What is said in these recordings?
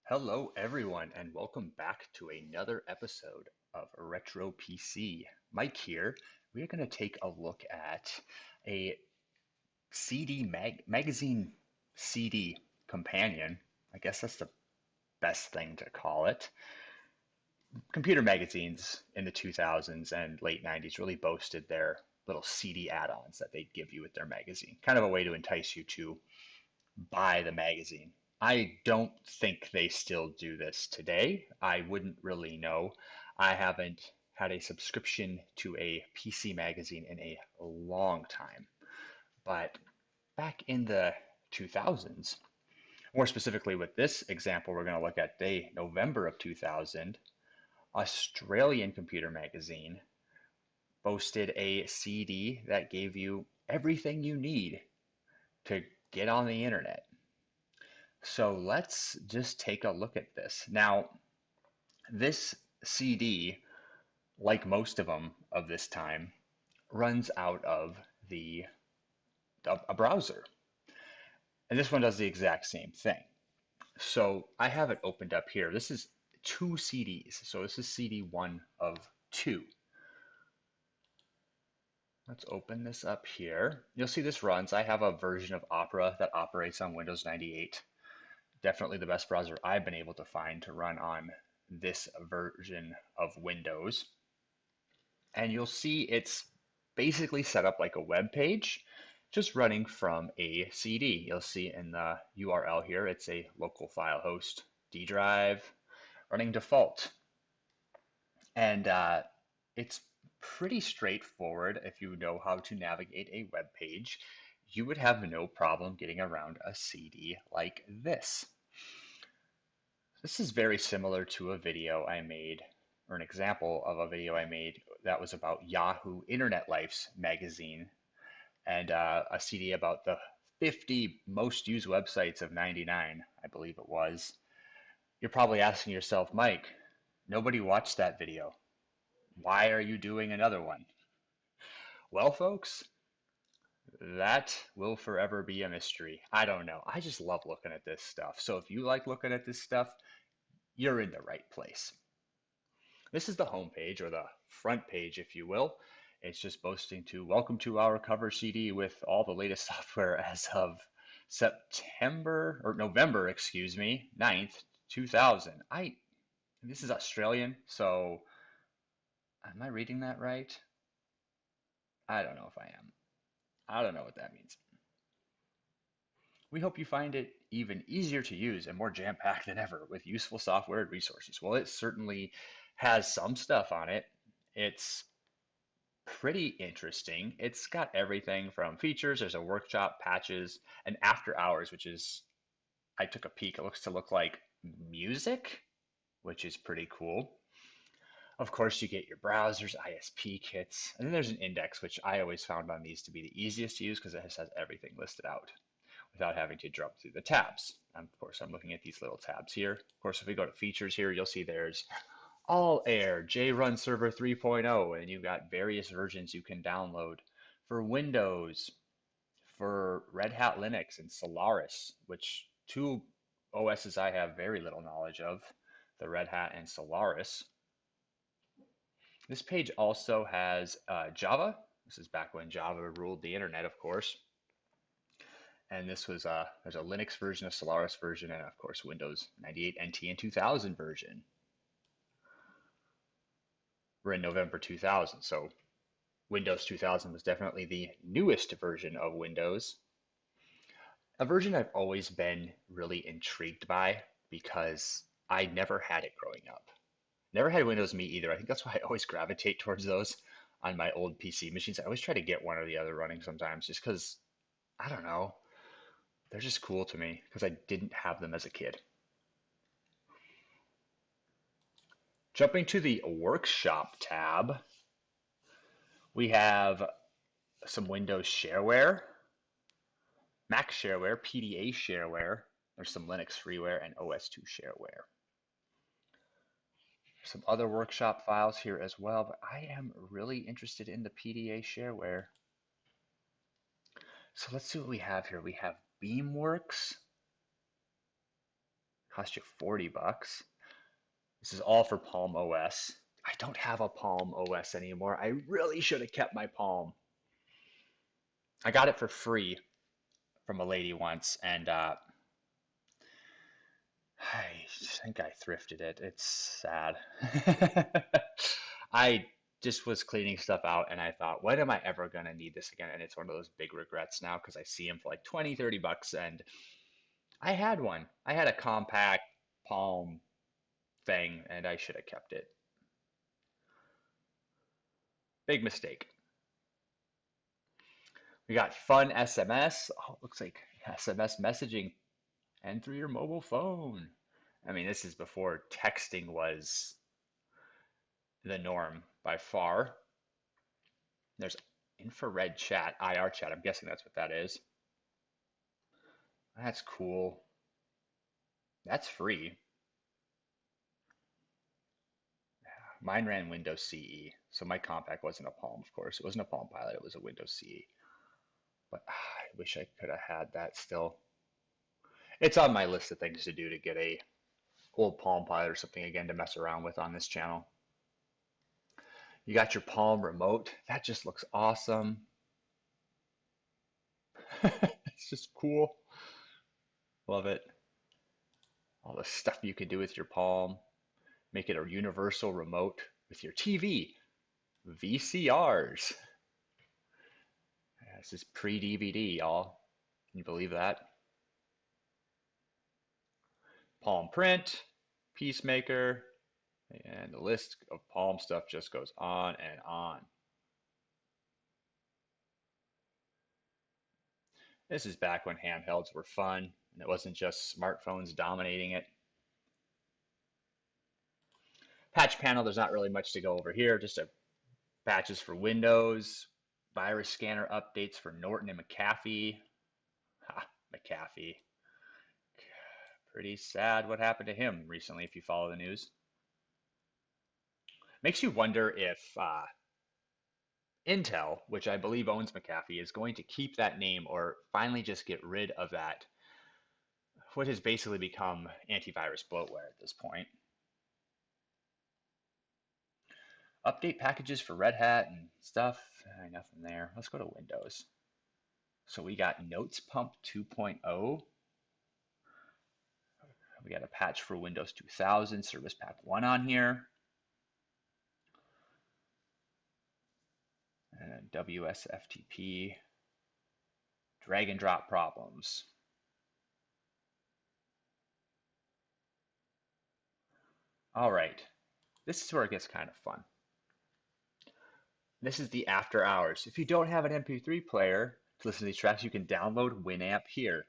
Hello, everyone, and welcome back to another episode of Retro PC. Mike here. We are going to take a look at a magazine CD companion. I guess that's the best thing to call it. Computer magazines in the 2000s and late 90s really boasted their little CD add-ons that they'd give you with their magazine. Kind of a way to entice you to buy the magazine. I don't think they still do this today. I wouldn't really know. I haven't had a subscription to a PC magazine in a long time. But back in the 2000s, more specifically with this example we're going to look at today, November of 2000, Australian Computer Magazine boasted a CD that gave you everything you need to get on the internet. So let's just take a look at this. Now, this CD, like most of them of this time, runs out of a browser. And this one does the exact same thing. So I have it opened up here. This is two CDs. So this is CD 1 of 2. Let's open this up here. You'll see this runs. I have a version of Opera that operates on Windows 98. Definitely the best browser I've been able to find to run on this version of Windows. And you'll see it's basically set up like a web page, just running from a CD. You'll see in the URL here, it's a local file host D drive running default. And it's pretty straightforward if you know how to navigate a web page. You would have no problem getting around a CD like this. This is very similar to a video I made, or an example of a video I made that was about Yahoo Internet Life's magazine, and a CD about the 50 most used websites of 99, I believe it was. You're probably asking yourself, Mike, nobody watched that video. Why are you doing another one? Well, folks, that will forever be a mystery. I don't know. I just love looking at this stuff. So if you like looking at this stuff, you're in the right place. This is the home page, or the front page, if you will. It's just boasting to welcome to our cover CD with all the latest software as of November, excuse me, 9th, 2000. This is Australian, so am I reading that right? I don't know if I am. I don't know what that means. We hope you find it even easier to use and more jam-packed than ever with useful software and resources. Well, it certainly has some stuff on it. It's pretty interesting. It's got everything from features, there's a workshop, patches, and after hours, which is, I took a peek, it looks to look like music, which is pretty cool. Of course, you get your browsers, ISP kits, and then there's an index, which I always found on these to be the easiest to use because it just has everything listed out without having to jump through the tabs. And of course, I'm looking at these little tabs here. Of course, if we go to features here, you'll see there's All Air, JRun Server 3.0, and you've got various versions you can download for Windows, for Red Hat Linux, and Solaris, which two OSs I have very little knowledge of, the Red Hat and Solaris. This page also has Java. This is back when Java ruled the internet, of course. And this was there's a Linux version, a Solaris version, and of course Windows 98 NT and 2000 version. We're in November 2000, so Windows 2000 was definitely the newest version of Windows. A version I've always been really intrigued by because I never had it growing up. Never had Windows Me either. I think that's why I always gravitate towards those on my old PC machines. I always try to get one or the other running sometimes just because, I don't know, they're just cool to me because I didn't have them as a kid. Jumping to the Workshop tab, we have some Windows shareware, Mac shareware, PDA shareware. There's some Linux freeware and OS2 shareware. Some other Workshop files here as well, but I am really interested in the PDA shareware. So let's see what we have here. We have Beamworks, cost you 40 bucks. This is all for Palm OS. I don't have a Palm OS anymore. I really should have kept my Palm. I got it for free from a lady once, and I think I thrifted it. It's sad. I just was cleaning stuff out and I thought, when am I ever going to need this again? And it's one of those big regrets now because I see them for like 20, 30 bucks. And I had one. I had a compact Palm thing and I should have kept it. Big mistake. We got fun SMS. Oh, it looks like SMS messaging and through your mobile phone. I mean, this is before texting was the norm by far. There's infrared chat, IR chat. I'm guessing that's what that is. That's cool. That's free. Mine ran Windows CE, so my compact wasn't a Palm, of course. It wasn't a Palm Pilot, it was a Windows CE. But I wish I could have had that still. It's on my list of things to do to get a old Palm Pilot or something again to mess around with on this channel. You got your Palm remote. That just looks awesome. It's just cool. Love it. All the stuff you can do with your Palm. Make it a universal remote with your TV. VCRs. This is pre-DVD, y'all. Can you believe that? Palm Print, Peacemaker, and the list of Palm stuff just goes on and on. This is back when handhelds were fun, and it wasn't just smartphones dominating it. Patch panel, there's not really much to go over here, just patches for Windows, virus scanner updates for Norton and McAfee. Ha, McAfee. Pretty sad what happened to him recently if you follow the news. Makes you wonder if Intel, which I believe owns McAfee, is going to keep that name or finally just get rid of that, what has basically become antivirus bloatware at this point. Update packages for Red Hat and stuff. Nothing there. Let's go to Windows. So we got Notes Pump 2.0. We got a patch for Windows 2000, Service Pack 1 on here. And WSFTP. Drag and drop problems. All right. This is where it gets kind of fun. This is the after hours. If you don't have an MP3 player to listen to these tracks, you can download Winamp here.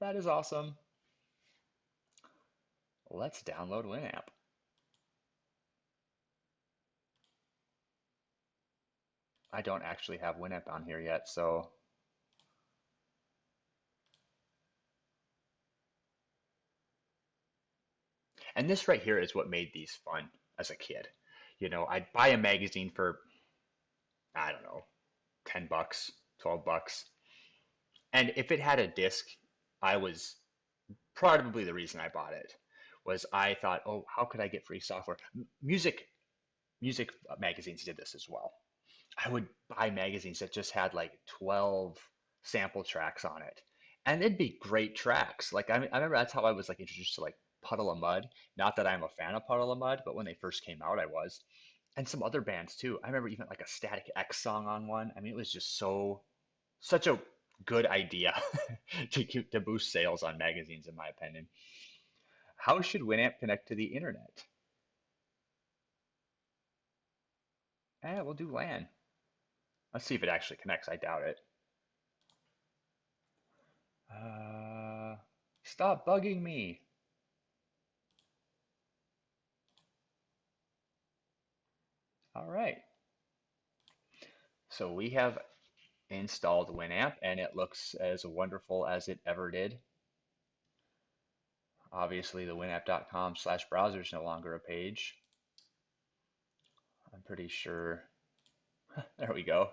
That is awesome. Let's download Winamp. I don't actually have Winamp on here yet, so and this right here is what made these fun as a kid. You know, I'd buy a magazine for, I don't know, 10 bucks, 12 bucks. And if it had a disc, I was probably the reason I bought it was I thought, oh, how could I get free software? Music magazines did this as well. I would buy magazines that just had like 12 sample tracks on it. And it'd be great tracks. Like I remember that's how I was like introduced to like Puddle of Mud. Not that I'm a fan of Puddle of Mud, but when they first came out, I was. And some other bands too. I remember even like a Static X song on one. I mean, it was just such a good idea to boost sales on magazines, in my opinion. How should Winamp connect to the internet? We'll do LAN. Let's see if it actually connects. I doubt it. Stop bugging me. All right. So we have installed Winamp and it looks as wonderful as it ever did. Obviously the winamp.com/browser is no longer a page. I'm pretty sure. There we go.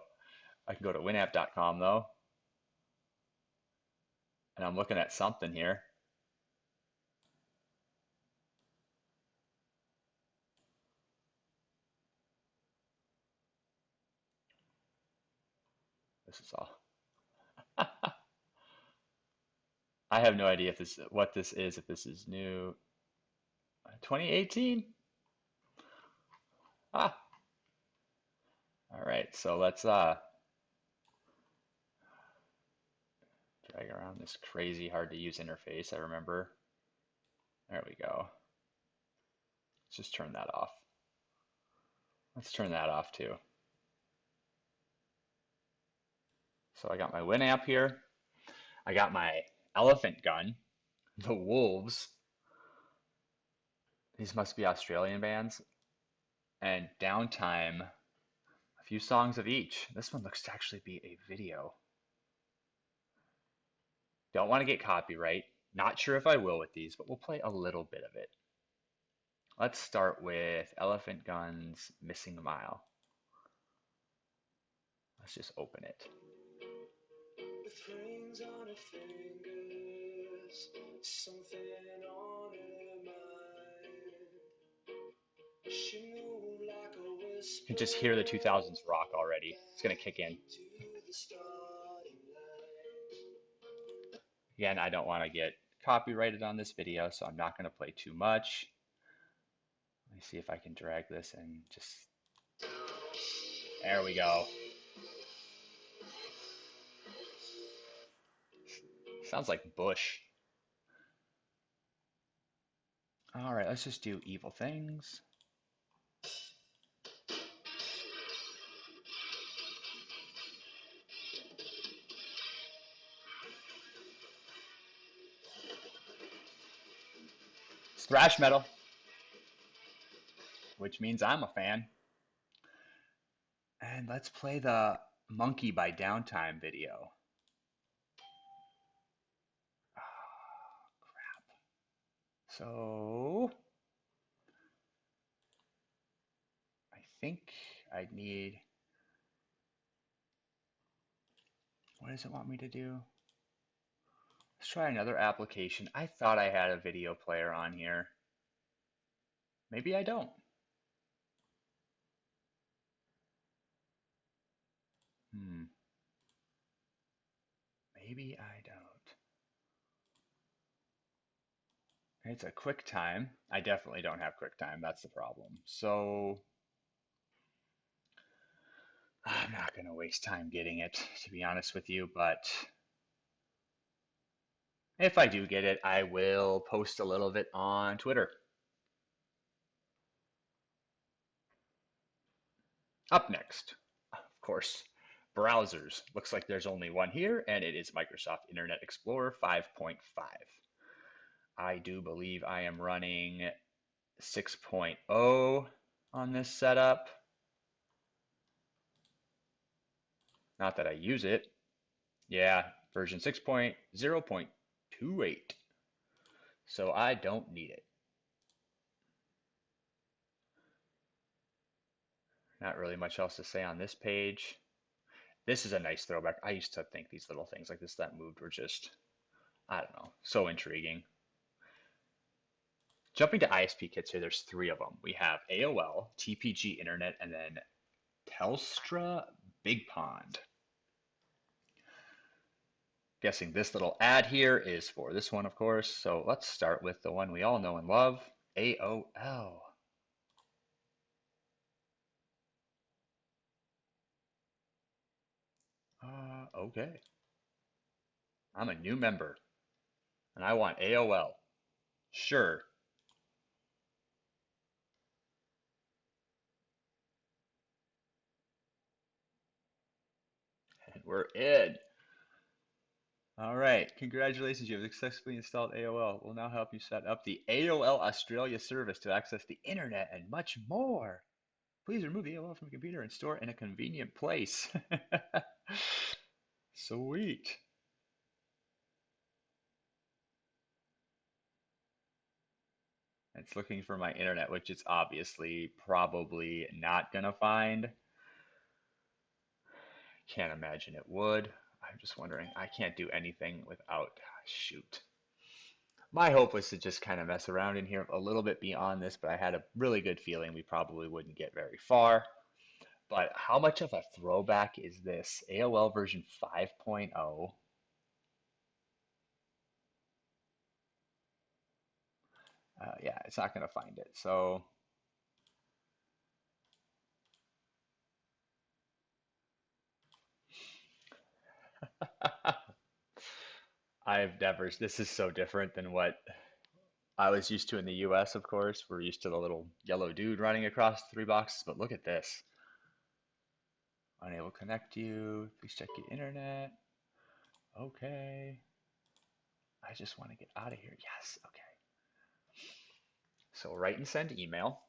I can go to winapp.com though, and I'm looking at something here. This is all. I have no idea if this what this is, if this is new. 2018? Ah, all right. So let's drag around this crazy hard to use interface. I remember. There we go. Let's just turn that off. Let's turn that off too. So I got my Winamp here. I got my elephant gun, the Wolves. These must be Australian bands. And Downtime, a few songs of each. This one looks to actually be a video. Don't want to get copyright. Not sure if I will with these, but we'll play a little bit of it. Let's start with Elephant Gun's Missing a Mile. Let's just open it. With rings on her fingers, something on her mind. She moved like a whisper. You can just hear the 2000s rock already. It's going to kick in. Again, I don't want to get copyrighted on this video, so I'm not going to play too much. Let me see if I can drag this and just... There we go. Sounds like Bush. All right, let's just do Evil Things. It's thrash metal, which means I'm a fan. And let's play the Monkey by Downtime video. Oh, crap. So I think I need, what does it want me to do? Let's try another application. I thought I had a video player on here. Maybe I don't. Maybe I don't. It's a QuickTime. I definitely don't have QuickTime. That's the problem. So I'm not going to waste time getting it, to be honest with you. But if I do get it, I will post a little bit on Twitter. Up next, of course, browsers. Looks like there's only one here, and it is Microsoft Internet Explorer 5.5. I do believe I am running 6.0 on this setup. Not that I use it. Yeah, version 6.0.28. So I don't need it. Not really much else to say on this page. This is a nice throwback. I used to think these little things like this that moved were just, I don't know, so intriguing. Jumping to ISP kits here, there's three of them. We have AOL, TPG Internet, and then Telstra Big Pond. Guessing this little ad here is for this one, of course. So let's start with the one we all know and love, AOL. Okay. I'm a new member, and I want AOL. Sure. And we're in. All right, congratulations, you have successfully installed AOL. We'll now help you set up the AOL Australia service to access the internet and much more. Please remove the AOL from your computer and store it in a convenient place. Sweet. It's looking for my internet, which it's obviously probably not gonna find. can't imagine it would. I'm just wondering, I can't do anything without, shoot. My hope was to just kind of mess around in here a little bit beyond this, but I had a really good feeling we probably wouldn't get very far. But how much of a throwback is this? AOL version 5.0. Yeah, it's not going to find it. So this is so different than what I was used to in the US, of course. We're used to the little yellow dude running across three boxes, but look at this. Unable to connect you. Please check your internet. Okay. I just want to get out of here. Yes, okay. So write and send email.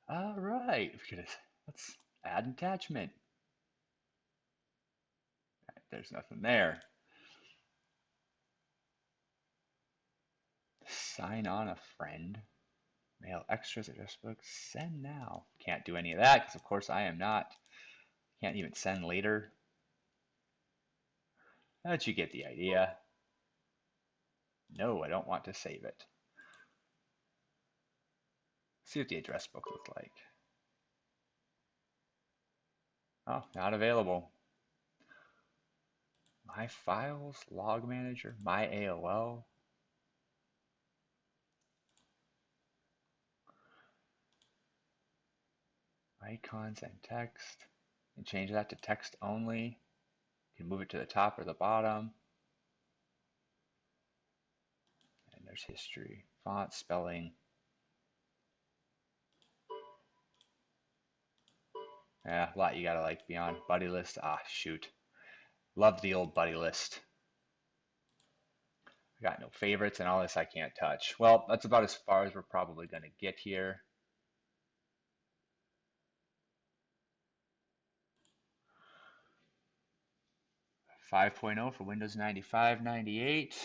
All right, let's add attachment. There's nothing there. Sign on a friend. Mail extras, address book, send now. Can't do any of that because of course I am not. Can't even send later. But you get the idea. No, I don't want to save it. See what the address book looks like. Oh, not available. My files, log manager, my AOL. Icons and text. And change that to text only. You can move it to the top or the bottom. And there's history, font, spelling. Yeah, a lot you gotta like beyond buddy list. Ah, shoot. Love the old buddy list. I got no favorites and all this I can't touch. Well, that's about as far as we're probably gonna get here. Five point oh for Windows 95, 98.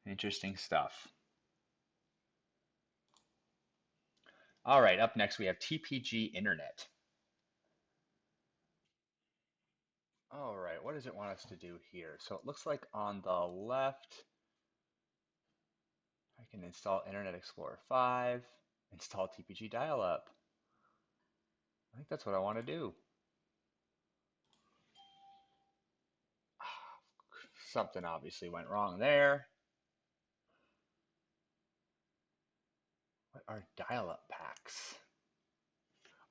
Interesting stuff. All right, up next we have Tpg Internet. All right, what does it want us to do here? So it looks like on the left, I can install Internet Explorer 5, install TPG Dial-Up. I think that's what I want to do. Something obviously went wrong there. What are dial-up packs?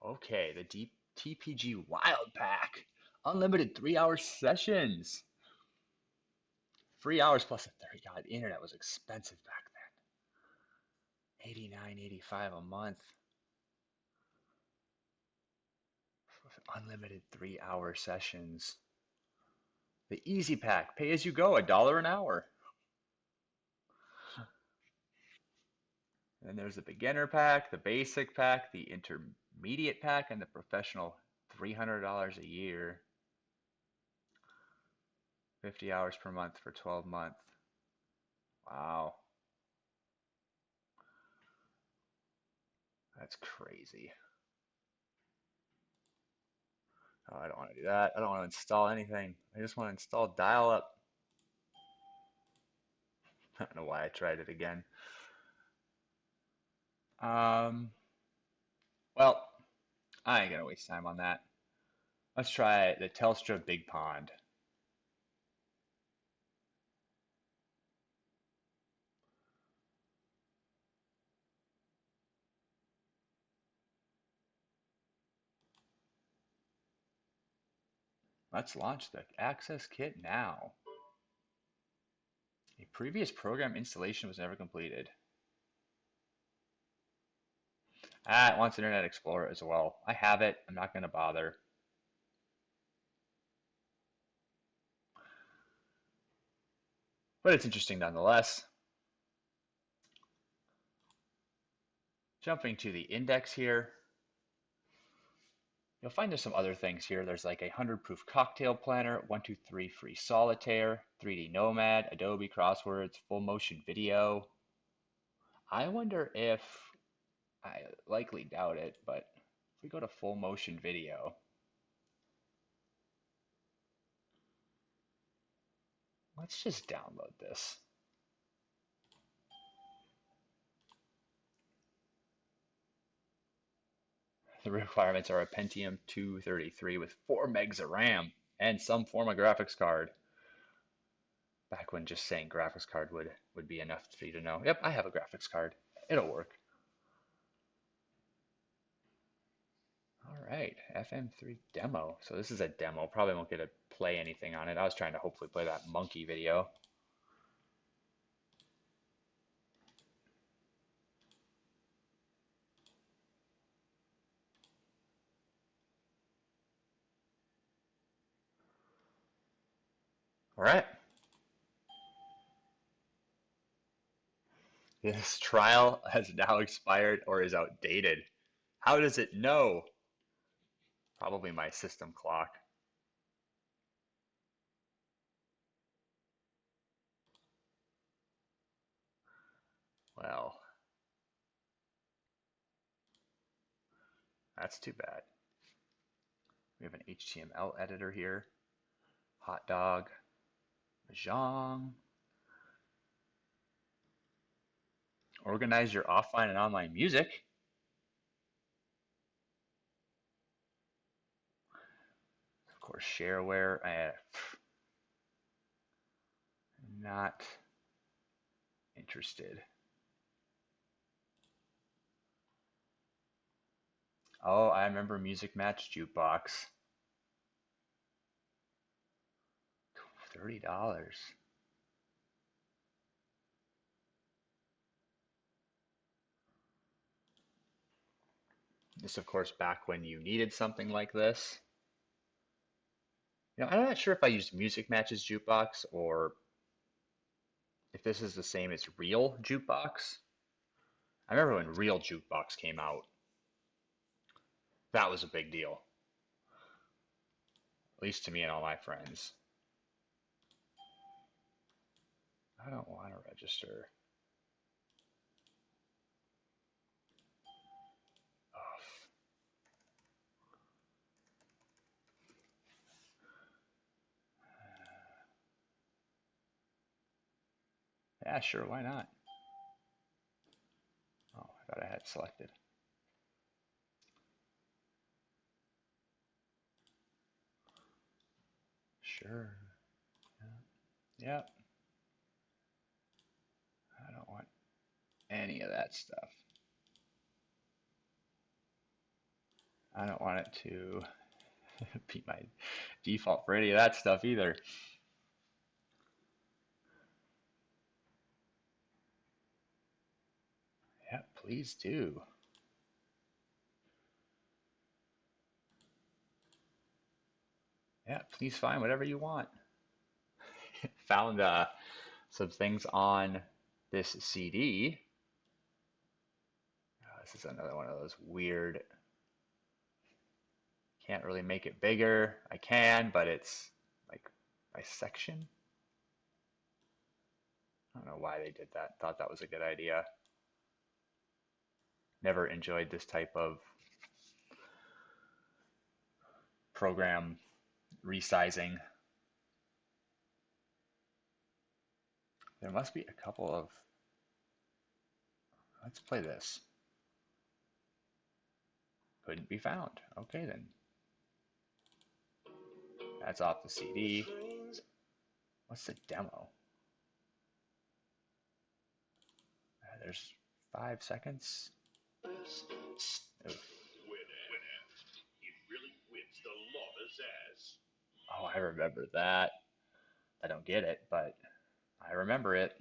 Okay, the deep TPG Wild Pack. Unlimited 3-hour sessions. 3 hours plus a 30. God, the internet was expensive back then. $89, $85 a month. Unlimited 3-hour sessions. The Easy Pack, pay as you go, $1 an hour. And there's the beginner pack, the basic pack, the intermediate pack, and the professional $300 a year. 50 hours per month for 12 months. Wow. That's crazy. Oh, I don't want to do that. I don't want to install anything. I just want to install dial-up. I don't know why I tried it again. Well, I ain't gonna waste time on that. Let's try the Telstra Big Pond. Let's launch the Access Kit now. A previous program installation was never completed. Ah, it wants Internet Explorer as well. I have it. I'm not gonna bother. but it's interesting nonetheless. Jumping to the index here, you'll find there's some other things here. There's like a 100-proof cocktail planner, 123 free solitaire, 3D Nomad, Adobe crosswords, full motion video. I wonder if, I likely doubt it, but if we go to full motion video, let's just download this. The requirements are a Pentium 233 with 4 megs of RAM and some form of graphics card. Back when just saying graphics card would be enough for you to know, yep, I have a graphics card. It'll work. All right, FM3 demo. So this is a demo. Probably won't get to play anything on it. I was trying to hopefully play that monkey video. All right. This trial has now expired or is outdated. How does it know? Probably my system clock. Well, that's too bad. We have an HTML editor here. Hot dog. Mahjong. Organize your offline and online music. Of course, shareware. Not interested. Oh, I remember Music Match Jukebox. $30. This, of course, back when you needed something like this. I'm not sure if I used Music Matches Jukebox or if this is the same as Real Jukebox. I remember when Real Jukebox came out. That was a big deal. At least to me and all my friends. I don't want to register. Yeah, sure, why not? Oh, I thought I had selected. Sure. Yeah. Yep. I don't want any of that stuff. I don't want it to be my default for any of that stuff either. Yeah, please do. Yeah, please find whatever you want. Found some things on this CD. This is another one of those weird, can't really make it bigger. I can, but it's like by section. I don't know why they did that. Thought that was a good idea. Never enjoyed this type of program resizing. There must be a couple of, let's play this. Couldn't be found. Okay then. That's off the CD. What's the demo? There's 5 seconds. Oh. Oh, I remember that. I don't get it, but I remember it.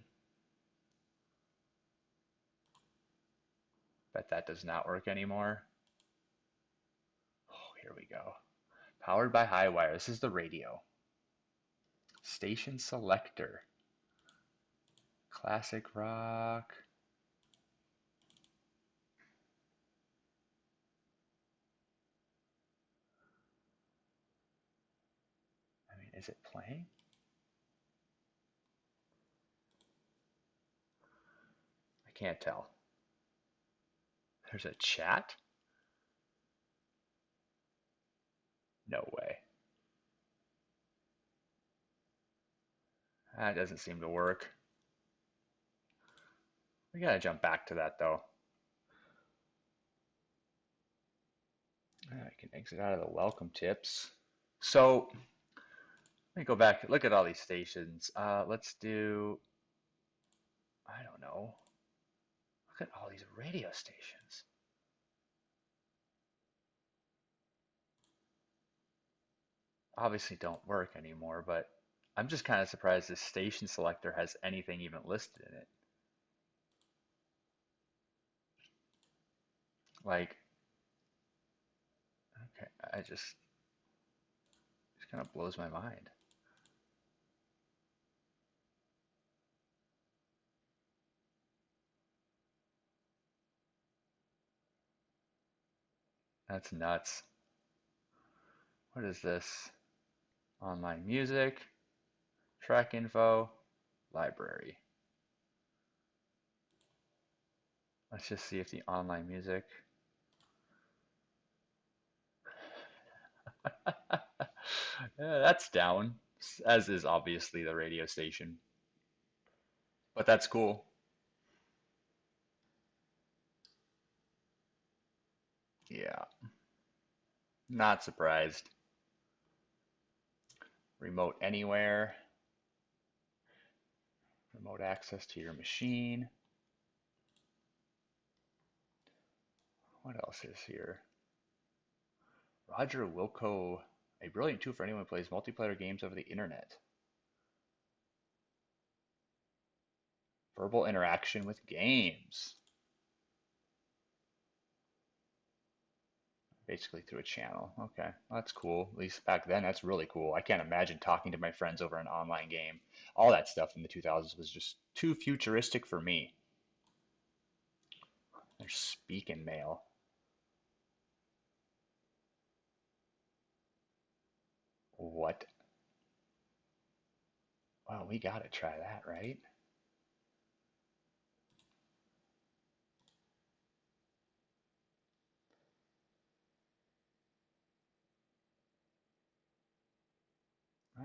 Bet that does not work anymore. Oh, here we go. Powered by Highwire. This is the radio. Station selector. Classic rock. I mean, is it playing? I can't tell. There's a chat? No way. That doesn't seem to work. We gotta jump back to that though. I can exit out of the welcome tips. So let me go back, look at all these stations. Let's do, I don't know. Look at all these radio stations. Obviously don't work anymore, but I'm just kind of surprised this station selector has anything even listed in it. Like, okay, it just kind of blows my mind. That's nuts. What is this? Online music, track info, library. Let's just see if the online music. Yeah, that's down, as is obviously the radio station. But that's cool. Yeah, not surprised. Remote anywhere, remote access to your machine. What else is here? Roger Wilco, a brilliant tool for anyone who plays multiplayer games over the internet. Verbal interaction with games. Basically through a channel. Okay, that's cool. At least back then, that's really cool. I can't imagine talking to my friends over an online game. All that stuff in the 2000s was just too futuristic for me. There's speak and mail. What? Well, we gotta try that, right?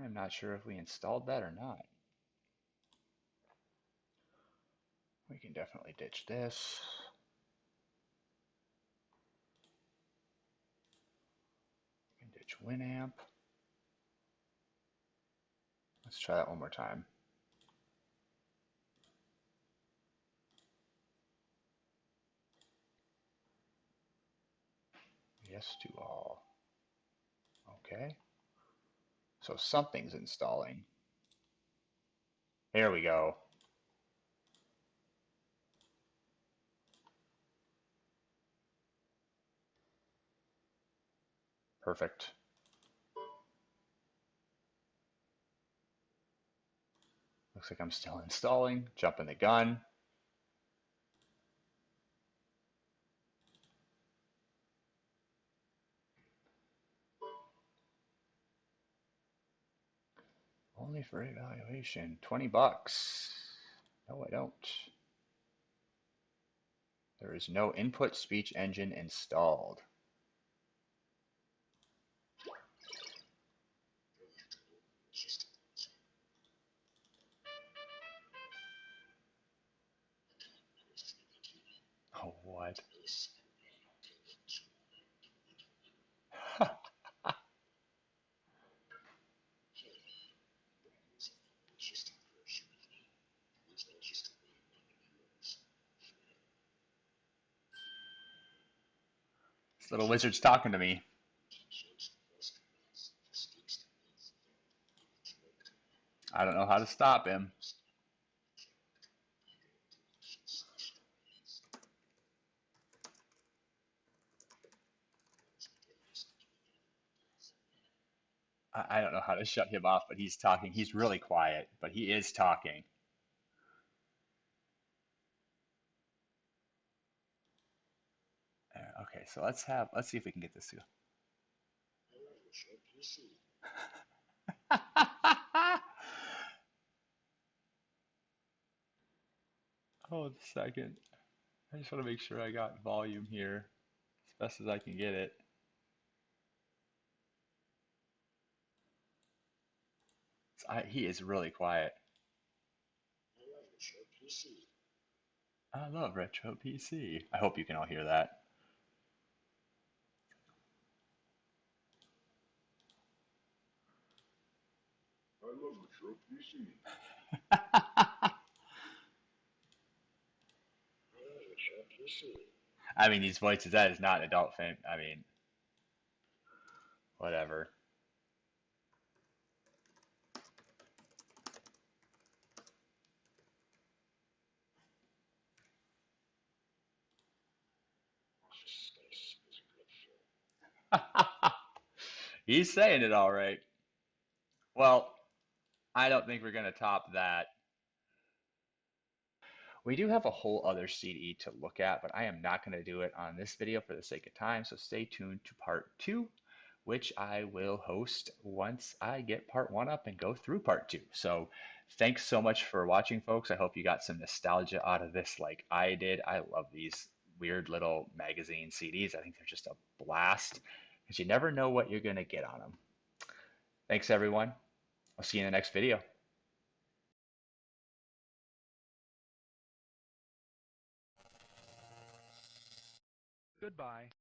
I'm not sure if we installed that or not. We can definitely ditch this. We can ditch Winamp. Let's try that one more time. Yes to all. Okay. So something's installing. There we go. Perfect. Looks like I'm still installing. Jumping the gun. Only for evaluation. 20 bucks. No, I don't. There is no input speech engine installed. Oh, what? This little wizard's talking to me. I don't know how to stop him. I don't know how to shut him off, but he's talking. He's really quiet, but he is talking. Okay, so let's see if we can get this to go. Hold a second. I just want to make sure I got volume here as best as I can get it. He is really quiet. I love retro PC. I hope you can all hear that. I love retro PC. I mean, these voices, that is not adult film. I mean, whatever. He's saying it all right. Well, I don't think we're going to top that. We do have a whole other CD to look at, but I am not going to do it on this video for the sake of time. So stay tuned to part 2, which I will host once I get part 1 up and go through part 2. So thanks so much for watching, folks. I hope you got some nostalgia out of this like I did. I love these weird little magazine CDs. I think they're just a blast because you never know what you're going to get on them. Thanks, everyone. I'll see you in the next video. Goodbye.